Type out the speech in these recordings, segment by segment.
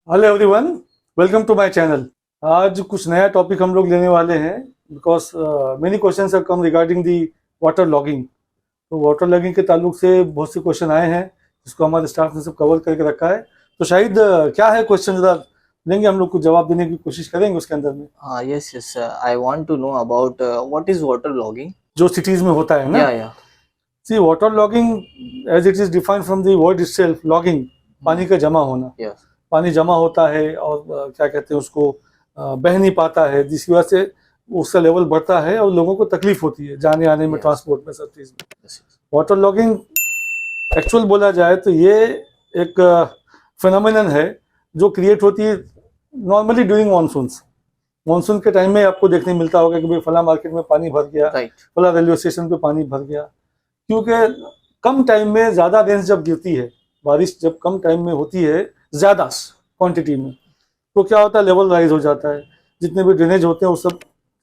Hello everyone, welcome to my channel. आज कुछ नया टॉपिक हम लोग लेने वाले हैं because many questions have come regarding the water logging. तो वाटर लॉगिंग के ताल्लुक से बहुत से क्वेश्चन आए हैं जिसको हमारे स्टाफ ने सब कवर करके रखा है। तो शायद क्या है क्वेश्चन, जरा लेंगे हम लोग कुछ जवाब देने की कोशिश करेंगे उसके अंदर में। Yes. I want to know about what is water logging. जो सिटीज में होता है ना, Yeah. See water logging as it is defined from the word itself, logging पानी का जमा होना। Yes. पानी जमा होता है और क्या कहते हैं उसको, बह नहीं पाता है, जिसकी वजह से उसका लेवल बढ़ता है और लोगों को तकलीफ होती है जाने आने में, Yes. ट्रांसपोर्ट में, सब चीज़ में। Yes. वाटर लॉगिंग एक्चुअल बोला जाए तो ये एक फिनोमिनन है जो क्रिएट होती है नॉर्मली ड्यूरिंग मानसून्स। मानसून के टाइम में आपको देखने मिलता होगा कि भाई फला मार्केट में पानी भर गया, Right. फला रेलवे स्टेशन पे पानी भर गया, क्योंकि कम टाइम में ज़्यादा रेंज जब गिरती है, बारिश जब कम टाइम में होती है ज़्यादा क्वांटिटी में, तो क्या होता है, लेवल राइज हो जाता है। जितने भी ड्रेनेज होते हैं वो सब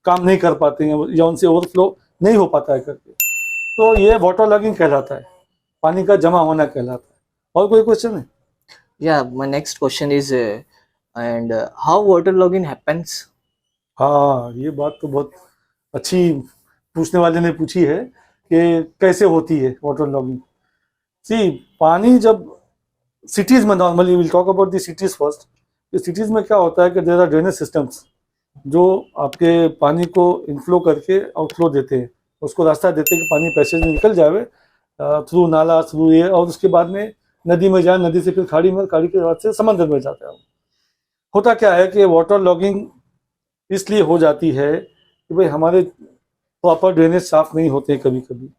काम नहीं कर पाते हैं या उनसे ओवरफ्लो नहीं हो पाता है करके, तो ये वाटर लॉगिंग कहलाता है, पानी का जमा होना कहलाता है। और कोई क्वेश्चन है? Yeah. My next question is, and how water logging happens? हाँ, ये बात तो बहुत अच्छी पूछने वाले ने पूछी है कि कैसे होती है वाटर लॉगिंग। सी, पानी जब सिटीज़ में, normally will talk about the cities first. Cities में क्या होता है कि देयर आर ड्रेनेज सिस्टम्स जो आपके पानी को इनफ्लो करके आउटफ्लो देते हैं, उसको रास्ता देते हैं कि पानी पैसेज में निकल जाए थ्रू नाला, थ्रू ये, और उसके बाद में नदी में जाए, नदी से फिर खाड़ी में, खाड़ी के बाद से समंदर में जाता है। होता क्या है कि वाटर लॉगिंग इसलिए हो जाती है कि भाई हमारे प्रॉपर ड्रेनेज साफ नहीं होते कभी कभी।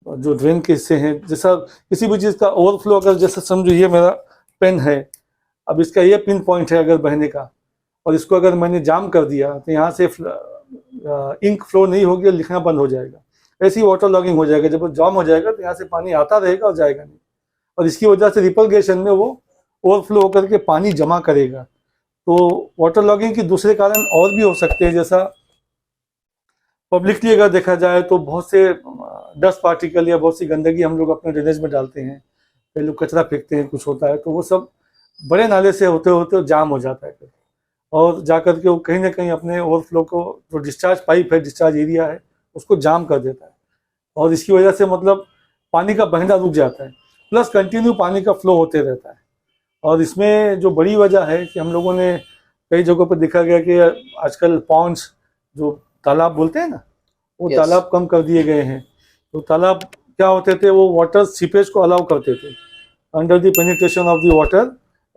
जो ड्रेन के हिस्से हैं, जैसा किसी भी चीज़ का ओवरफ्लो, अगर जैसे समझो ये मेरा पेन है, अब इसका ये पिन पॉइंट है अगर बहने का, और इसको अगर मैंने जाम कर दिया तो यहाँ से इंक फ्लो नहीं होगी और लिखना बंद हो जाएगा। ऐसी वाटर लॉगिंग हो जाएगा, जब जाम हो जाएगा तो यहाँ से पानी आता रहेगा और जाएगा नहीं, और इसकी वजह से रिपलगेशन में वो ओवरफ्लो होकर के पानी जमा करेगा। तो वाटर लॉगिंग के दूसरे कारण और भी हो सकते हैं, जैसा पब्लिकली अगर देखा जाए तो बहुत से डस्ट पार्टिकल या बहुत सी गंदगी हम लोग अपने ड्रेनेज में डालते हैं, कई लोग कचरा फेंकते हैं, कुछ होता है, तो वो सब बड़े नाले से होते होते जाम हो जाता है और जा कर के वो कहीं ना कहीं अपने ओवरफ्लो को, जो डिस्चार्ज पाइप है, डिस्चार्ज एरिया है, उसको जाम कर देता है, और इसकी वजह से मतलब पानी का बहना रुक जाता है, प्लस कंटिन्यू पानी का फ्लो होते रहता है। और इसमें जो बड़ी वजह है कि हम लोगों ने कई जगहों पर देखा गया कि आजकल पॉन्ड्स, जो तालाब बोलते हैं ना, वो Yes. तालाब कम कर दिए गए हैं। तो तालाब क्या होते थे, वो वाटर सीपेज को अलाउ करते थे। Under the penetration of the water,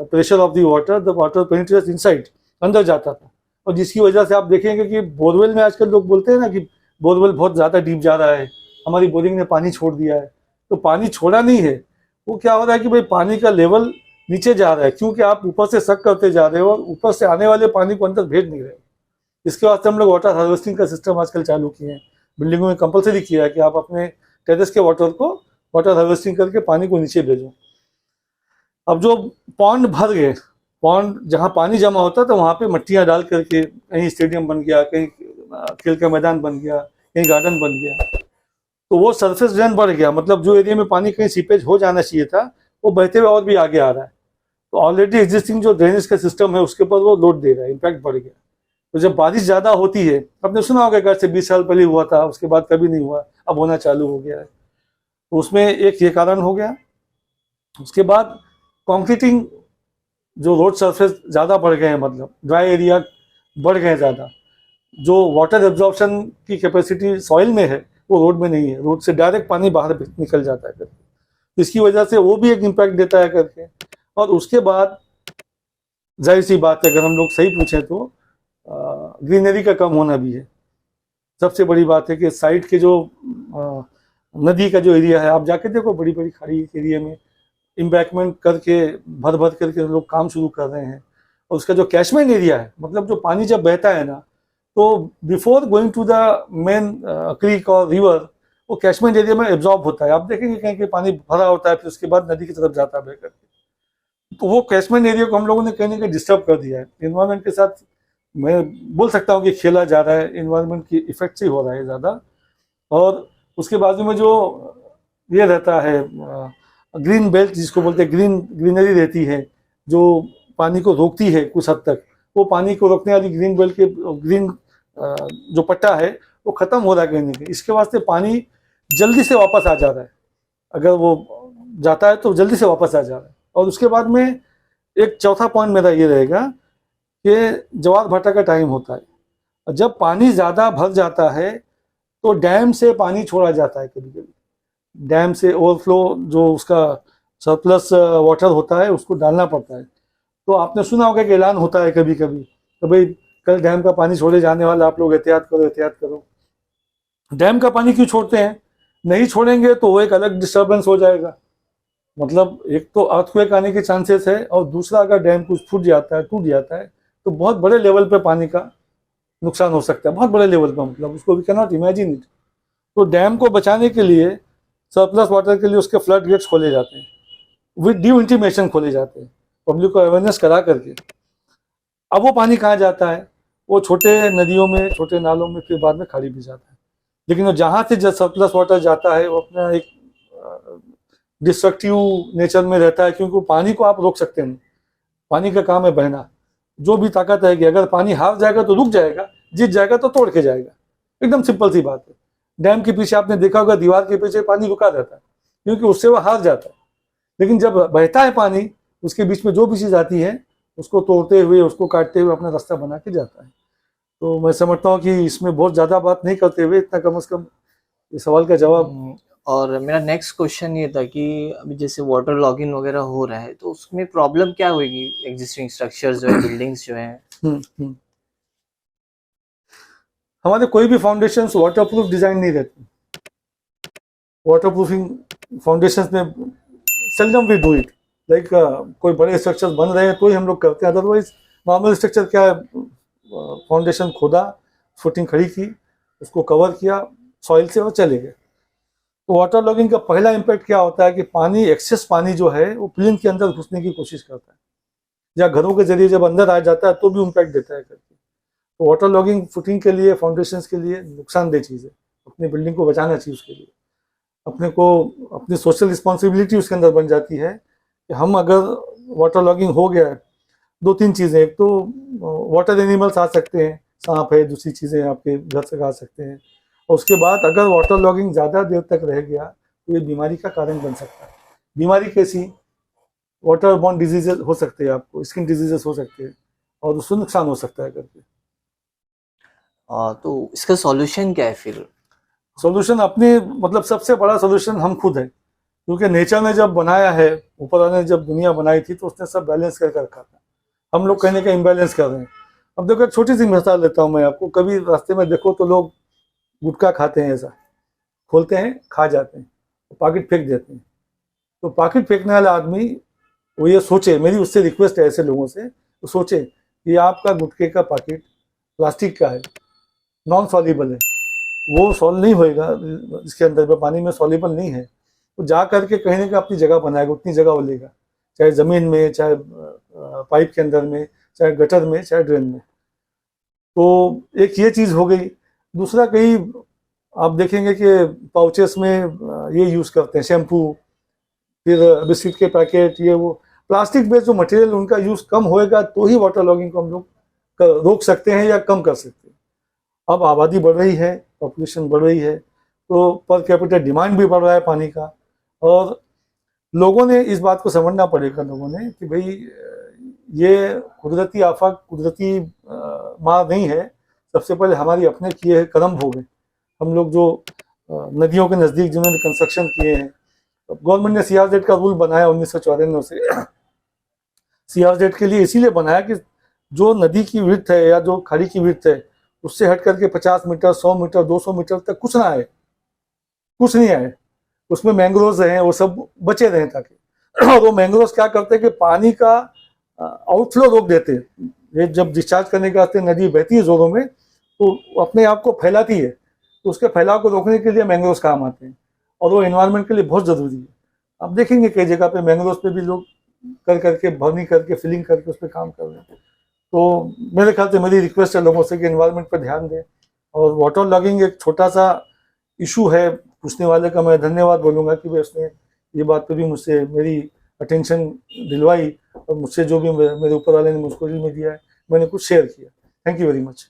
pressure of the water penetrates inside, अंदर जाता था, और जिसकी वजह से आप देखेंगे कि बोरवेल में आजकल लोग बोलते हैं ना कि बोरवेल बहुत ज़्यादा डीप जा रहा है, हमारी बोरिंग ने पानी छोड़ दिया है। तो पानी छोड़ा नहीं है, वो क्या हो रहा है कि भाई पानी का लेवल नीचे जा रहा है, क्योंकि आप ऊपर से सक करते जा रहे हो और ऊपर से आने वाले पानी को अंदर भेज नहीं रहे। इसके वास्ते हम लोग वाटर हार्वेस्टिंग का सिस्टम आजकल चालू किए हैं, बिल्डिंगों में कंपलसरी किया है कि आप अपने टेरेस के वाटर को वाटर हार्वेस्टिंग करके पानी को नीचे भेजो। अब जो पॉन्ड भर गए, पॉन्ड जहाँ पानी जमा होता था वहाँ पे मट्टियाँ डाल करके कहीं स्टेडियम बन गया, कहीं खेल का मैदान बन गया, कहीं गार्डन बन गया, तो वो सरफेस ड्रेन बढ़ गया, मतलब जो एरिया में पानी कहीं सीपेज हो जाना चाहिए था वो बहते हुए और भी आगे आ रहा है। तो ऑलरेडी एग्जिस्टिंग जो ड्रेनेज का सिस्टम है उसके ऊपर वो लोड दे रहा है, इम्पैक्ट बढ़ गया। तो जब बारिश ज़्यादा होती है, आपने सुना होगा अगर से 20 साल पहले हुआ था, उसके बाद कभी नहीं हुआ, अब होना चालू हो गया है, तो उसमें एक ये कारण हो गया। उसके बाद कंक्रीटिंग, जो रोड सरफेस ज़्यादा बढ़ गए हैं, मतलब ड्राई एरिया बढ़ गए ज़्यादा, जो वाटर एब्जॉर्प्शन की कैपेसिटी सॉइल में है वो रोड में नहीं है, रोड से डायरेक्ट पानी बाहर निकल जाता है करके, तो इसकी वजह से वो भी एक इम्पैक्ट देता है करके। और उसके बाद जाहिर सी बात है, अगर हम लोग सही पूछें तो ग्रीनरी का कम होना भी है। सबसे बड़ी बात है कि साइड के जो नदी का जो एरिया है, आप जाके देखो बड़ी बड़ी खाड़ी एरिया में इम्बैकमेंट करके भर भर करके लोग काम शुरू कर रहे हैं, और उसका जो कैशमेंट एरिया है, मतलब जो पानी जब बहता है ना, तो before going to the main creek और रिवर, वो कैशमेंट एरिया में एब्जॉर्ब होता है। आप देखेंगे कहीं कि पानी भरा होता है, फिर उसके बाद नदी की तरफ जाता है बह करके, तो वो कैशमेंट एरिया को हम लोगों ने कहीं ना कहीं डिस्टर्ब कर दिया है। इन्वायरमेंट के साथ मैं बोल सकता हूँ कि खेला जा रहा है, इन्वायरमेंट की इफेक्ट से ही हो रहा है ज़्यादा। और उसके बाजू में जो ये रहता है ग्रीन बेल्ट जिसको बोलते हैं, ग्रीनरी रहती है, जो पानी को रोकती है कुछ हद तक, वो पानी को रोकने वाली ग्रीन बेल्ट के ग्रीन जो पट्टा है वो खत्म हो रहा है कहीं ना कहीं। इसके वास्ते पानी जल्दी से वापस आ जा रहा है, अगर वो जाता है तो जल्दी से वापस आ जा रहा है। और उसके बाद में एक चौथा पॉइंट मेरा ये रहेगा कि ज्वार भाटा का टाइम होता है, जब पानी ज़्यादा भर जाता है तो डैम से पानी छोड़ा जाता है, कभी कभी डैम से ओवरफ्लो जो उसका सरप्लस वाटर होता है उसको डालना पड़ता है। तो आपने सुना होगा कि ऐलान होता है कभी कभी तो भाई कल डैम का पानी छोड़े जाने वाला, आप लोग एहतियात करो एहतियात करो। डैम का पानी क्यों छोड़ते हैं? नहीं छोड़ेंगे तो वो एक अलग डिस्टर्बेंस हो जाएगा, मतलब एक तो अर्थक्वेक आने के चांसेस है, और दूसरा अगर डैम कुछ फूट जाता है टूट जाता है तो बहुत बड़े लेवल पे पानी का नुकसान हो सकता है, बहुत बड़े लेवल पे, मतलब उसको we can not imagine it. तो डैम को बचाने के लिए सरप्लस वाटर के लिए उसके फ्लड गेट्स खोले जाते हैं, विद ड्यू इंटीमेशन खोले जाते हैं, पब्लिक को अवेयरनेस करा करके। अब वो पानी कहाँ जाता है? वो छोटे नदियों में, छोटे नालों में, फिर बाद में खाड़ी भी जाता है। लेकिन जहाँ से जब सरप्लस वाटर जाता है वो अपना एक डिस्ट्रक्टिव नेचर में रहता है, क्योंकि पानी को आप रोक सकते नहीं, पानी का काम है बहना। जो भी ताकत है कि अगर पानी हार जाएगा तो रुक जाएगा, जीत जाएगा तो तोड़ के जाएगा, एकदम सिंपल सी बात है। डैम के पीछे आपने देखा होगा दीवार के पीछे पानी रुका रहता है, क्योंकि उससे वो हार जाता है। लेकिन जब बहता है पानी, उसके बीच में जो भी चीज़ आती है उसको तोड़ते हुए, उसको काटते हुए अपना रास्ता बना के जाता है। तो मैं समझता हूँ कि इसमें बहुत ज़्यादा बात नहीं करते हुए इतना कम से कम इस सवाल का जवाब। और मेरा नेक्स्ट क्वेश्चन ये था कि अभी जैसे वाटर लॉगिंग वगैरह हो रहा है तो उसमें प्रॉब्लम क्या होगी एग्जिस्टिंग स्ट्रक्चर्स जो है, बिल्डिंग्स जो हैं? हमारे कोई भी फाउंडेशन वाटर प्रूफ डिजाइन नहीं रहती। वाटर प्रूफिंग फाउंडेशन में seldom we do it, like कोई बड़े स्ट्रक्चर बन रहे हैं तो ही हम लोग करते हैं, अदरवाइज नॉर्मल स्ट्रक्चर क्या है, फाउंडेशन खोदा, फुटिंग खड़ी की, उसको कवर किया सॉइल से और चले गए। तो वाटर लॉगिंग का पहला इम्पैक्ट क्या होता है कि पानी, एक्सेस पानी जो है वो प्लिंथ के अंदर घुसने की कोशिश करता है, या घरों के जरिए जब अंदर आ जाता है तो भी इम्पैक्ट देता है करके। तो वाटर लॉगिंग फुटिंग के लिए, फाउंडेशंस के लिए नुकसानदेह चीज़ है। अपनी बिल्डिंग को बचाना चाहिए, उसके लिए अपने को अपनी सोशल रिस्पॉन्सिबिलिटी उसके अंदर बन जाती है कि हम अगर वाटर लॉगिंग हो गया है, दो तीन चीज़ें, एक तो वाटर एनिमल्स आ सकते हैं, सांप है, दूसरी चीज़ें आपके घर से आ सकते हैं, और उसके बाद अगर वाटर लॉगिंग ज़्यादा देर तक रह गया तो ये बीमारी का कारण बन सकता है। बीमारी कैसी? वाटर बॉर्न डिजीजेज हो सकते हैं, आपको स्किन डिजीजेस हो सकते हैं, और उससे नुकसान हो सकता है करके। तो इसका सॉल्यूशन क्या है फिर? सॉल्यूशन अपने, मतलब सबसे बड़ा सॉल्यूशन हम खुद है, क्योंकि नेचर ने जब बनाया है, ऊपर वाले ने जब दुनिया बनाई थी तो उसने सब बैलेंस करके रखा था। हम लोग कहने का इम्बैलेंस कर रहे हैं। अब देखो एक छोटी सी मिसाल देता हूँ मैं आपको, कभी रास्ते में देखो तो लोग गुटखा खाते हैं, ऐसा खोलते हैं, खा जाते हैं, पॉकेट फेंक देते हैं। तो पॉकेट फेंकने वाला आदमी वो ये सोचे, मेरी उससे रिक्वेस्ट है ऐसे लोगों से, तो सोचे कि आपका गुटखे का पॉकेट प्लास्टिक का है, नॉन सॉल्युबल है, वो सॉल्व नहीं होएगा, इसके अंदर में पानी में सॉल्युबल नहीं है, तो जा करके कहीं ना कहीं अपनी जगह बनाएगा, उतनी जगह वो लेगा, चाहे ज़मीन में, चाहे पाइप के अंदर में, चाहे गटर में, चाहे ड्रेन में। तो एक ये चीज़ हो गई। दूसरा, कहीं आप देखेंगे कि पाउचेस में ये यूज़ करते हैं, शैम्पू, फिर बिस्किट के पैकेट, ये वो प्लास्टिक बेस्ड जो मटेरियल, उनका यूज़ कम होएगा तो ही वाटर लॉगिंग को हम लोग रोक सकते हैं या कम कर सकते हैं। अब आबादी बढ़ रही है, पॉपुलेशन बढ़ रही है, तो पर कैपिटल डिमांड भी बढ़ रहा है पानी का, और लोगों ने इस बात को समझना पड़ेगा, लोगों ने, कि भाई ये कुदरती आफत, कुदरती मार नहीं है, सबसे पहले हमारी अपने किए कर्म हो गए। हम लोग जो नदियों के नज़दीक जिन्होंने कंस्ट्रक्शन किए हैं, गवर्नमेंट ने CRZ का रूल बनाया 1994 से। CRZ के लिए इसीलिए बनाया कि जो नदी की विड्थ है या जो खाड़ी की विड्थ है उससे हट करके 50 मीटर, 100 मीटर, 200 मीटर तक कुछ ना आए, कुछ नहीं आए, उसमें मैंग्रोव्स हैं, वो सब बचे रहें ताकि। और वो मैंग्रोव्स क्या करते हैं कि पानी का आउटफ्लो रोक देते हैं। ये जब डिस्चार्ज करने के वास्ते नदी बहती है जोरों में तो अपने आप को फैलाती है, तो उसके फैलाव को रोकने के लिए मैंग्रोव्स काम आते हैं, और वो एनवायरनमेंट के लिए बहुत ज़रूरी है। आप देखेंगे कई जगह पे मैंग्रोव्स पे भी लोग कर करके, भरनी करके, फिलिंग करके उस पर काम कर रहे हैं। तो मेरे ख्याल से मेरी रिक्वेस्ट है लोगों से कि एनवायरनमेंट पर ध्यान दें। और वाटर लॉगिंग एक छोटा सा इशू है, पूछने वाले का मैं धन्यवाद बोलूँगा कि भाई उसने ये बात पे भी मुझसे मेरी अटेंशन दिलवाई और मुझसे जो भी मेरे ऊपर वाले ने मुझको में दिया है मैंने कुछ शेयर किया। Thank you very much.